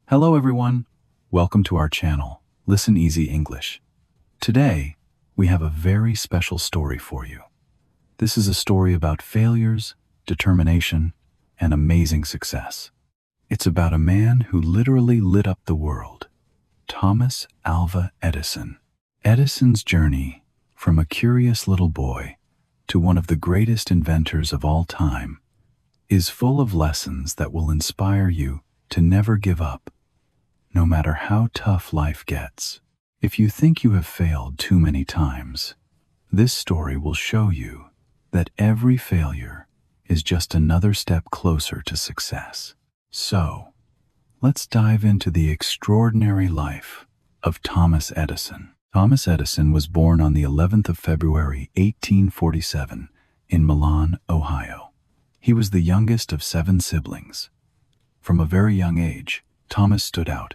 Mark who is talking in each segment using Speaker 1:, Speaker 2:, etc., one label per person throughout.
Speaker 1: Hello everyone, welcome to our channel, Listen Easy English. Today, we have a very special story for you. This is a story about failures, determination, and amazing success. It's about a man who literally lit up the world, Thomas Alva Edison. Edison's journey from a curious little boy to one of the greatest inventors of all time is full of lessons that will inspire you to never give up, no matter how tough life gets. If you think you have failed too many times, this story will show you that every failure is just another step closer to success. So, let's dive into the extraordinary life of Thomas Edison. Thomas Edison was born on the 11th of February, 1847, in Milan, Ohio. He was the youngest of 7 siblings. From a very young age, Thomas stood out.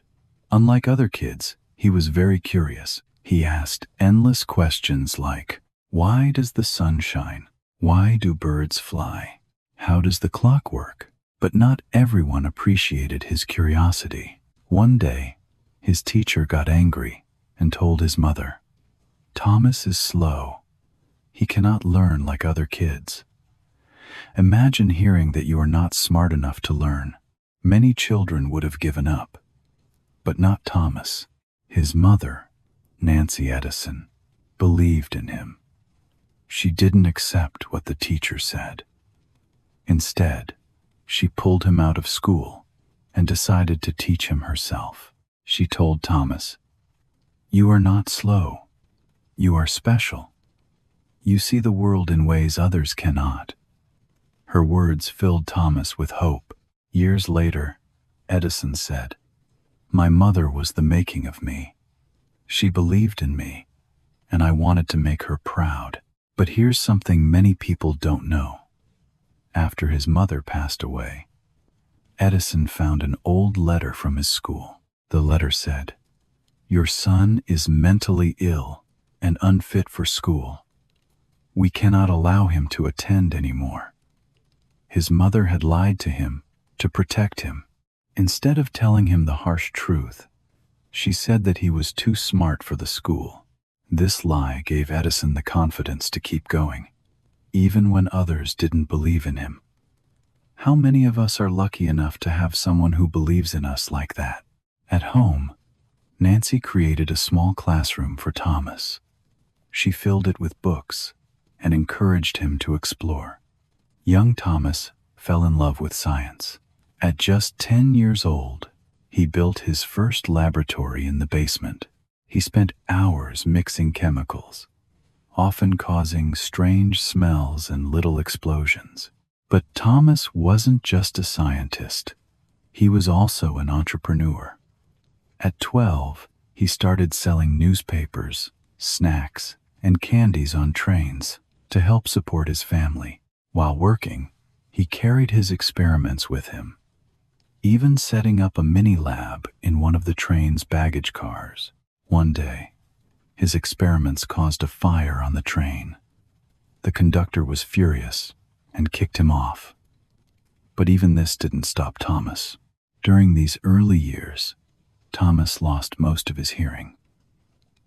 Speaker 1: Unlike other kids, he was very curious. He asked endless questions like, why does the sun shine? Why do birds fly? How does the clock work? But not everyone appreciated his curiosity. One day, his teacher got angry and told his mother, "Thomas is slow. He cannot learn like other kids." Imagine hearing that you are not smart enough to learn. Many children would have given up. But not Thomas. His mother, Nancy Edison, believed in him. She didn't accept what the teacher said. Instead, she pulled him out of school and decided to teach him herself. She told Thomas, "You are not slow. You are special. You see the world in ways others cannot." Her words filled Thomas with hope. Years later, Edison said, "My mother was the making of me. She believed in me, and I wanted to make her proud." But here's something many people don't know. After his mother passed away, Edison found an old letter from his school. The letter said, "Your son is mentally ill and unfit for school. We cannot allow him to attend anymore." His mother had lied to him to protect him. Instead of telling him the harsh truth, she said that he was too smart for the school. This lie gave Edison the confidence to keep going, even when others didn't believe in him. How many of us are lucky enough to have someone who believes in us like that? At home, Nancy created a small classroom for Thomas. She filled it with books and encouraged him to explore. Young Thomas fell in love with science. At just 10 years old, he built his first laboratory in the basement. He spent hours mixing chemicals, often causing strange smells and little explosions. But Thomas wasn't just a scientist. He was also an entrepreneur. At 12, he started selling newspapers, snacks, and candies on trains to help support his family. While working, he carried his experiments with him, even setting up a mini lab in one of the train's baggage cars. One day, his experiments caused a fire on the train. The conductor was furious and kicked him off. But even this didn't stop Thomas. During these early years, Thomas lost most of his hearing.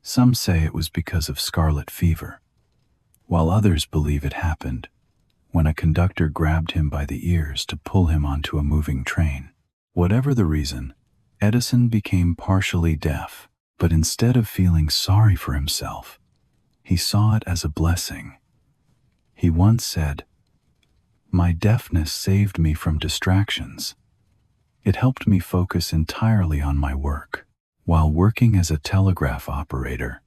Speaker 1: Some say it was because of scarlet fever, while others believe it happened when a conductor grabbed him by the ears to pull him onto a moving train. Whatever the reason, Edison became partially deaf, but instead of feeling sorry for himself, he saw it as a blessing. He once said, "My deafness saved me from distractions. It helped me focus entirely on my work." While working as a telegraph operator,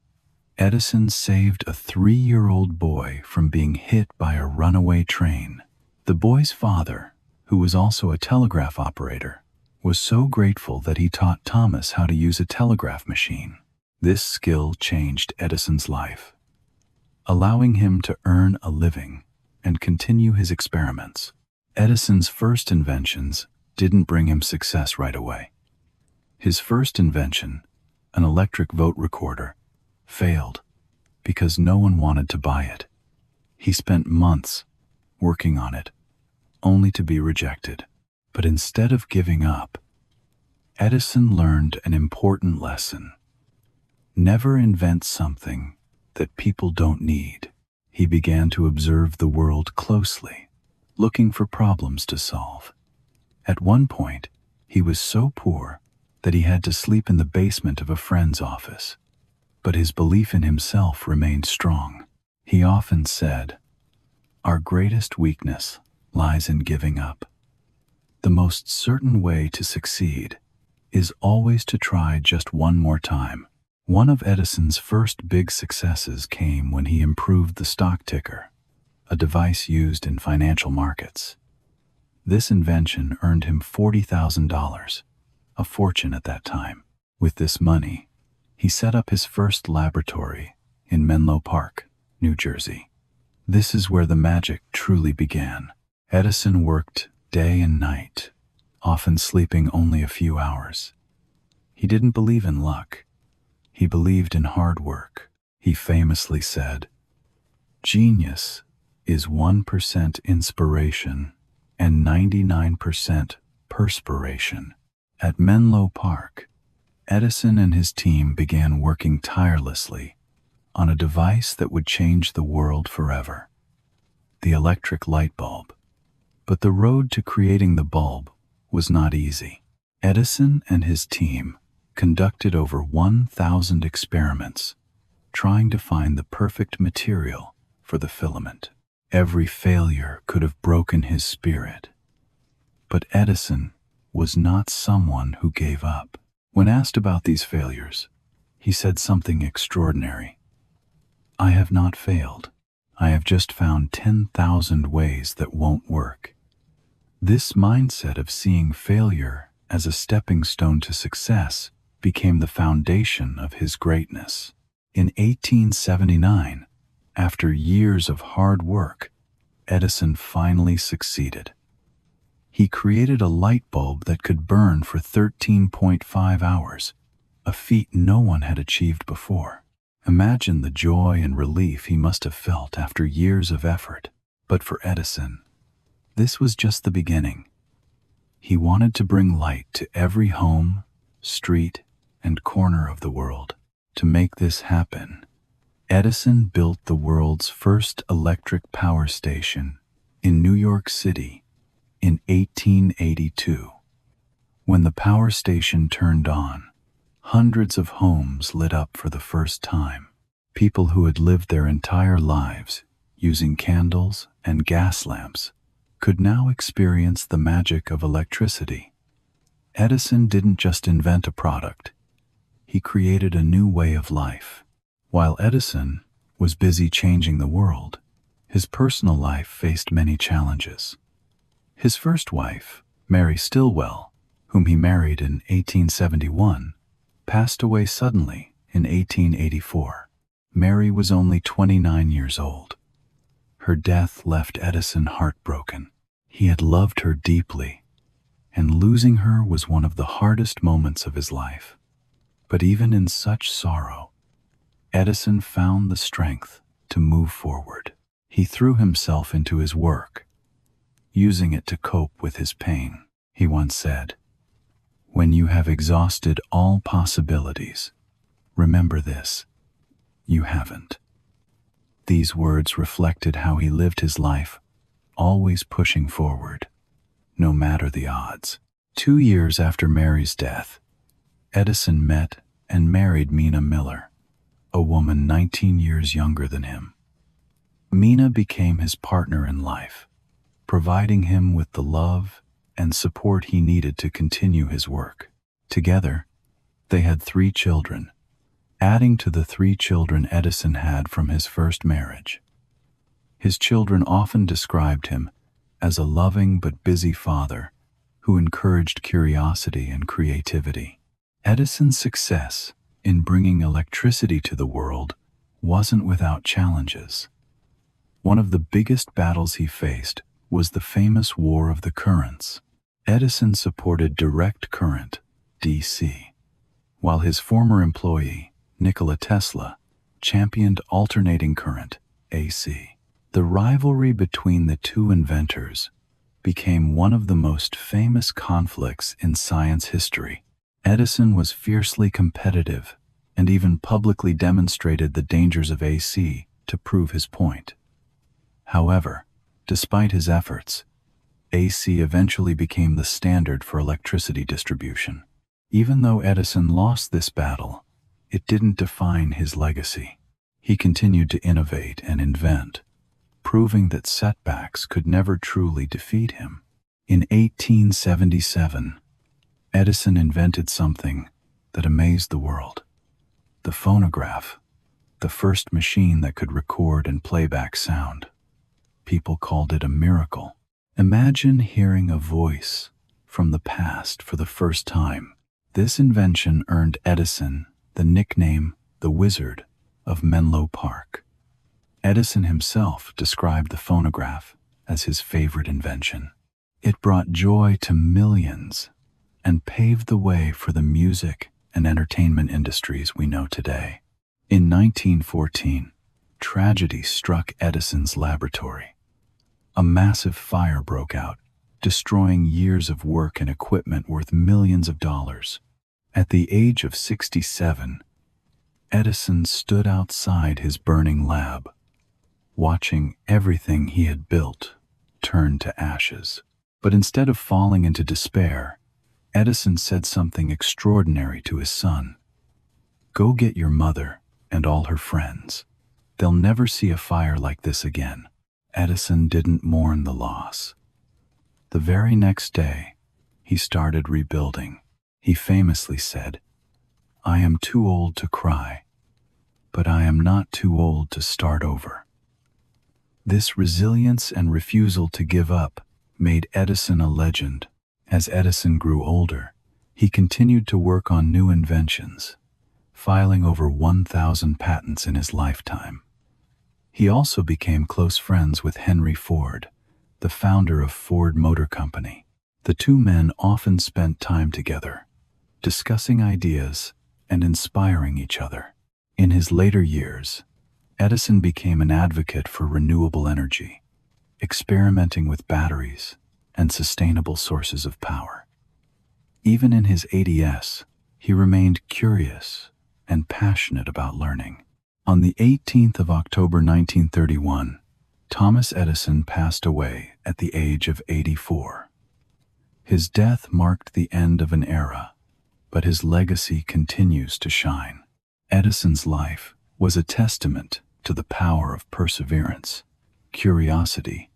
Speaker 1: Edison saved a 3-year-old boy from being hit by a runaway train. The boy's father, who was also a telegraph operator, was so grateful that he taught Thomas how to use a telegraph machine. This skill changed Edison's life, allowing him to earn a living and continue his experiments. Edison's first inventions didn't bring him success right away. His first invention, an electric vote recorder, failed because no one wanted to buy it. He spent months working on it, only to be rejected. But instead of giving up, Edison learned an important lesson. Never invent something that people don't need. He began to observe the world closely, looking for problems to solve. At one point, he was so poor that he had to sleep in the basement of a friend's office. But his belief in himself remained strong. He often said, "Our greatest weakness lies in giving up. The most certain way to succeed is always to try just one more time." One of Edison's first big successes came when he improved the stock ticker, a device used in financial markets. This invention earned him $40,000, a fortune at that time. With this money, he set up his first laboratory in Menlo Park, New Jersey. This is where the magic truly began. Edison worked day and night, often sleeping only a few hours. He didn't believe in luck. He believed in hard work. He famously said, "Genius is 1% inspiration and 99% perspiration." At Menlo Park, Edison and his team began working tirelessly on a device that would change the world forever: the electric light bulb. But the road to creating the bulb was not easy. Edison and his team conducted over 1,000 experiments, trying to find the perfect material for the filament. Every failure could have broken his spirit. But Edison was not someone who gave up. When asked about these failures, he said something extraordinary. "I have not failed. I have just found 10,000 ways that won't work." This mindset of seeing failure as a stepping stone to success became the foundation of his greatness. In 1879, after years of hard work, Edison finally succeeded. He created a light bulb that could burn for 13.5 hours, a feat no one had achieved before. Imagine the joy and relief he must have felt after years of effort. But for Edison, this was just the beginning. He wanted to bring light to every home, street, and corner of the world. To make this happen, Edison built the world's first electric power station in New York City in 1882. When the power station turned on, hundreds of homes lit up for the first time. People who had lived their entire lives using candles and gas lamps could now experience the magic of electricity. Edison didn't just invent a product. He created a new way of life. While Edison was busy changing the world, his personal life faced many challenges. His first wife, Mary Stilwell, whom he married in 1871, passed away suddenly in 1884. Mary was only 29 years old. Her death left Edison heartbroken. He had loved her deeply, and losing her was one of the hardest moments of his life. But even in such sorrow, Edison found the strength to move forward. He threw himself into his work, using it to cope with his pain. He once said, "When you have exhausted all possibilities, remember this: you haven't." These words reflected how he lived his life, always pushing forward, no matter the odds. 2 years after Mary's death, Edison met and married Mina Miller, a woman 19 years younger than him. Mina became his partner in life, providing him with the love and support he needed to continue his work. Together, they had 3 children, adding to the 3 children Edison had from his first marriage. His children often described him as a loving but busy father who encouraged curiosity and creativity. Edison's success in bringing electricity to the world wasn't without challenges. One of the biggest battles he faced was the famous War of the Currents. Edison supported direct current, DC, while his former employee, Nikola Tesla, championed alternating current, AC. The rivalry between the two inventors became one of the most famous conflicts in science history. Edison was fiercely competitive and even publicly demonstrated the dangers of AC to prove his point. However, despite his efforts, AC eventually became the standard for electricity distribution. Even though Edison lost this battle, it didn't define his legacy. He continued to innovate and invent, proving that setbacks could never truly defeat him. In 1877, Edison invented something that amazed the world: the phonograph, the first machine that could record and play back sound. People called it a miracle. Imagine hearing a voice from the past for the first time. This invention earned Edison the nickname the Wizard of Menlo Park. Edison himself described the phonograph as his favorite invention. It brought joy to millions and paved the way for the music and entertainment industries we know today. In 1914, tragedy struck Edison's laboratory. A massive fire broke out, destroying years of work and equipment worth millions of dollars. At the age of 67, Edison stood outside his burning lab, watching everything he had built turn to ashes. But instead of falling into despair, Edison said something extraordinary to his son. "Go get your mother and all her friends. They'll never see a fire like this again." Edison didn't mourn the loss. The very next day, he started rebuilding. He famously said, "I am too old to cry, but I am not too old to start over." This resilience and refusal to give up made Edison a legend. As Edison grew older, he continued to work on new inventions, filing over 1,000 patents in his lifetime. He also became close friends with Henry Ford, the founder of Ford Motor Company. The two men often spent time together, discussing ideas and inspiring each other. In his later years, Edison became an advocate for renewable energy, experimenting with batteries and sustainable sources of power. Even in his 80s, he remained curious and passionate about learning. On the 18th of October 1931, Thomas Edison passed away at the age of 84. His death marked the end of an era, but his legacy continues to shine. Edison's life was a testament to the power of perseverance, curiosity,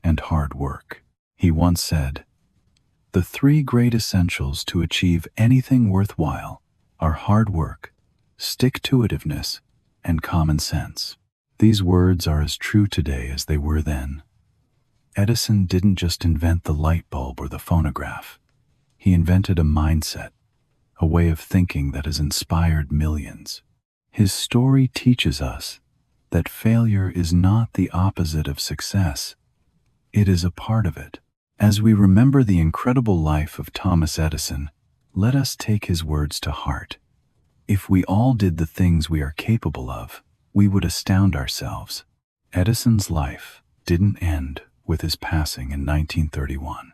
Speaker 1: and hard work. He once said, "The three great essentials to achieve anything worthwhile are hard work, stick-to-itiveness, and common sense." These words are as true today as they were then. Edison didn't just invent the light bulb or the phonograph. He invented a mindset, a way of thinking that has inspired millions. His story teaches us that failure is not the opposite of success. It is a part of it. As we remember the incredible life of Thomas Edison, let us take his words to heart. If we all did the things we are capable of, we would astound ourselves. Edison's life didn't end with his passing in 1931.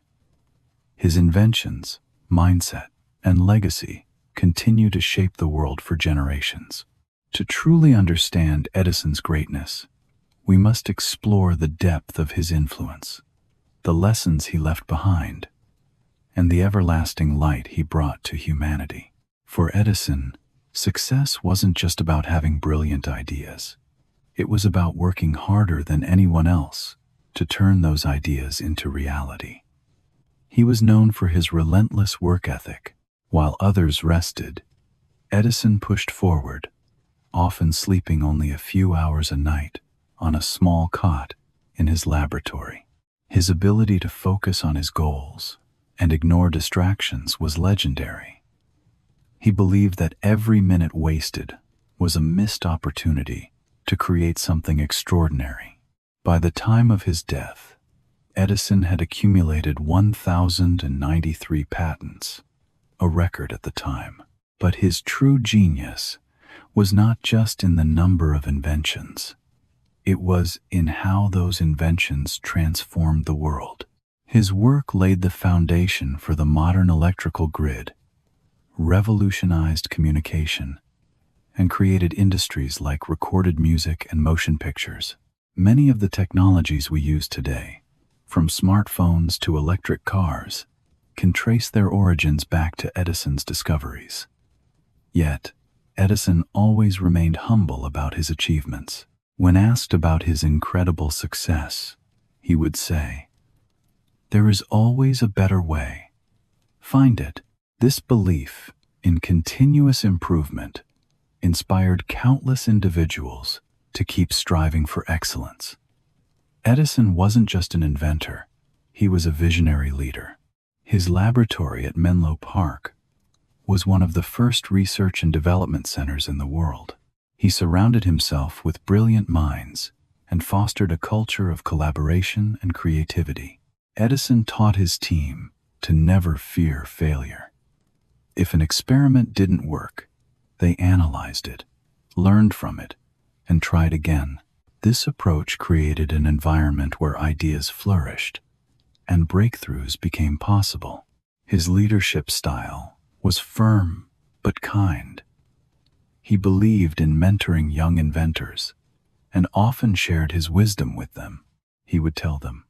Speaker 1: His inventions, mindset, and legacy continue to shape the world for generations. To truly understand Edison's greatness, we must explore the depth of his influence, the lessons he left behind, and the everlasting light he brought to humanity. For Edison, success wasn't just about having brilliant ideas. It was about working harder than anyone else to turn those ideas into reality. He was known for his relentless work ethic. While others rested, Edison pushed forward, often sleeping only a few hours a night on a small cot in his laboratory. His ability to focus on his goals and ignore distractions was legendary. He believed that every minute wasted was a missed opportunity to create something extraordinary. By the time of his death, Edison had accumulated 1,093 patents, a record at the time. But his true genius was not just in the number of inventions. It was in how those inventions transformed the world. His work laid the foundation for the modern electrical grid, revolutionized communication, and created industries like recorded music and motion pictures. Many of the technologies we use today, from smartphones to electric cars, can trace their origins back to Edison's discoveries. Yet, Edison always remained humble about his achievements. When asked about his incredible success, he would say, "There is always a better way. Find it." This belief in continuous improvement inspired countless individuals to keep striving for excellence. Edison wasn't just an inventor, he was a visionary leader. His laboratory at Menlo Park was one of the first research and development centers in the world. He surrounded himself with brilliant minds and fostered a culture of collaboration and creativity. Edison taught his team to never fear failure. If an experiment didn't work, they analyzed it, learned from it, and tried again. This approach created an environment where ideas flourished and breakthroughs became possible. His leadership style was firm but kind. He believed in mentoring young inventors and often shared his wisdom with them. He would tell them,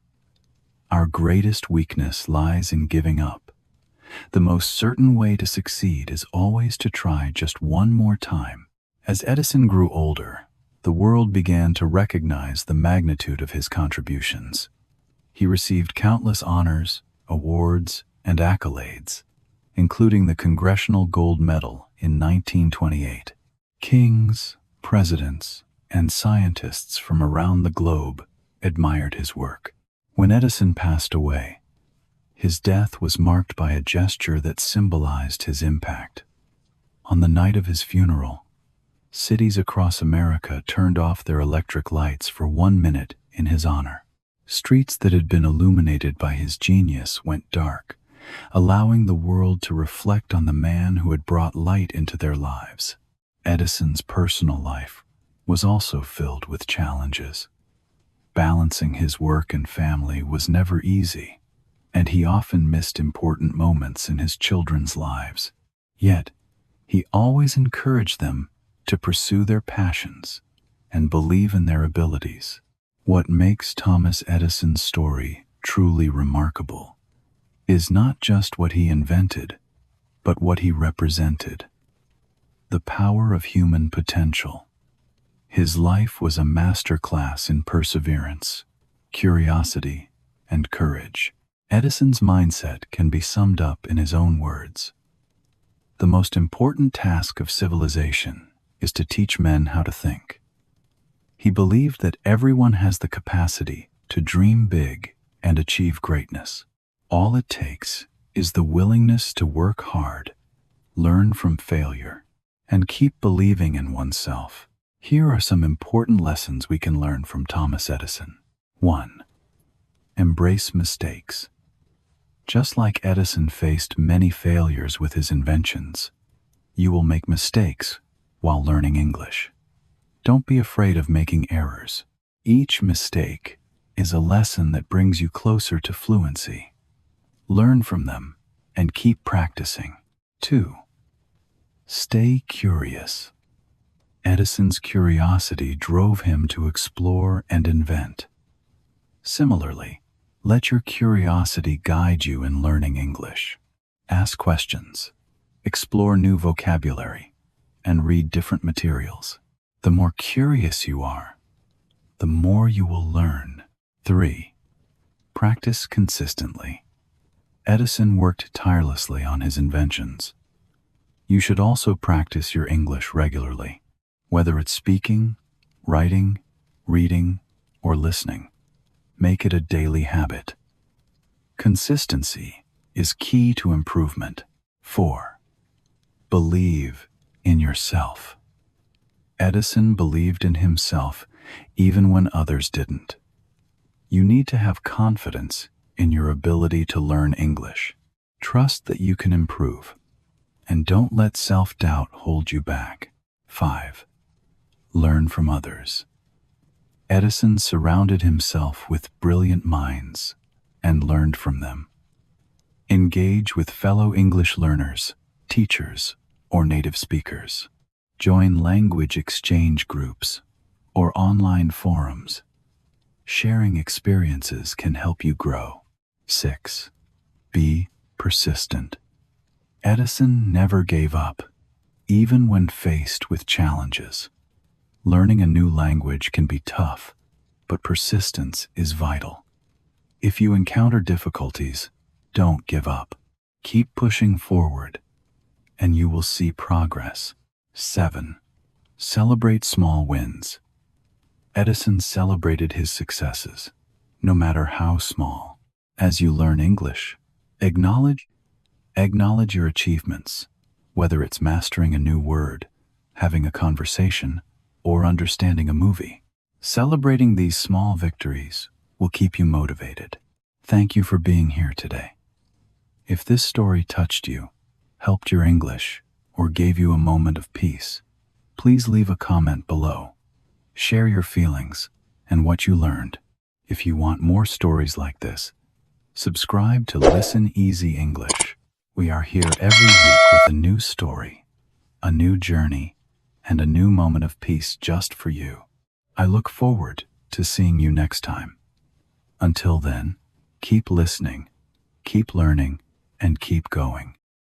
Speaker 1: "Our greatest weakness lies in giving up. The most certain way to succeed is always to try just one more time." As Edison grew older, the world began to recognize the magnitude of his contributions. He received countless honors, awards, and accolades, including the Congressional Gold Medal in 1928. Kings, presidents, and scientists from around the globe admired his work. When Edison passed away, his death was marked by a gesture that symbolized his impact. On the night of his funeral, cities across America turned off their electric lights for 1 minute in his honor. Streets that had been illuminated by his genius went dark, allowing the world to reflect on the man who had brought light into their lives. Edison's personal life was also filled with challenges. Balancing his work and family was never easy, and he often missed important moments in his children's lives. Yet, he always encouraged them to pursue their passions and believe in their abilities. What makes Thomas Edison's story truly remarkable is not just what he invented, but what he represented: the power of human potential. His life was a masterclass in perseverance, curiosity, and courage. Edison's mindset can be summed up in his own words: "The most important task of civilization is to teach men how to think." He believed that everyone has the capacity to dream big and achieve greatness. All it takes is the willingness to work hard, learn from failure, and keep believing in oneself. Here are some important lessons we can learn from Thomas Edison. 1. Embrace mistakes. Just like Edison faced many failures with his inventions, you will make mistakes while learning English. Don't be afraid of making errors. Each mistake is a lesson that brings you closer to fluency. Learn from them and keep practicing. 2. Stay curious. Edison's curiosity drove him to explore and invent. Similarly, let your curiosity guide you in learning English. Ask questions, explore new vocabulary, and read different materials. The more curious you are, the more you will learn. 3. Practice consistently. Edison worked tirelessly on his inventions. You should also practice your English regularly, whether it's speaking, writing, reading, or listening. Make it a daily habit. Consistency is key to improvement. 4. Believe in yourself. Edison believed in himself even when others didn't. You need to have confidence in your ability to learn English. Trust that you can improve, and don't let self-doubt hold you back. 5. Learn from others. Edison surrounded himself with brilliant minds and learned from them. Engage with fellow English learners, teachers or native speakers. Join language exchange groups or online forums. Sharing experiences can help you grow. 6. Be persistent. Edison never gave up, even when faced with challenges. Learning a new language can be tough, but persistence is vital. If you encounter difficulties, don't give up. Keep pushing forward, and you will see progress. 7. Celebrate small wins. Edison celebrated his successes, no matter how small. As you learn English, acknowledge your achievements, whether it's mastering a new word, having a conversation, or understanding a movie. Celebrating these small victories will keep you motivated. Thank you for being here today. If this story touched you, helped your English, or gave you a moment of peace, please leave a comment below. Share your feelings and what you learned. If you want more stories like this, subscribe to Listen Easy English. We are here every week with a new story, a new journey, and a new moment of peace just for you. I look forward to seeing you next time. Until then, keep listening, keep learning, and keep going.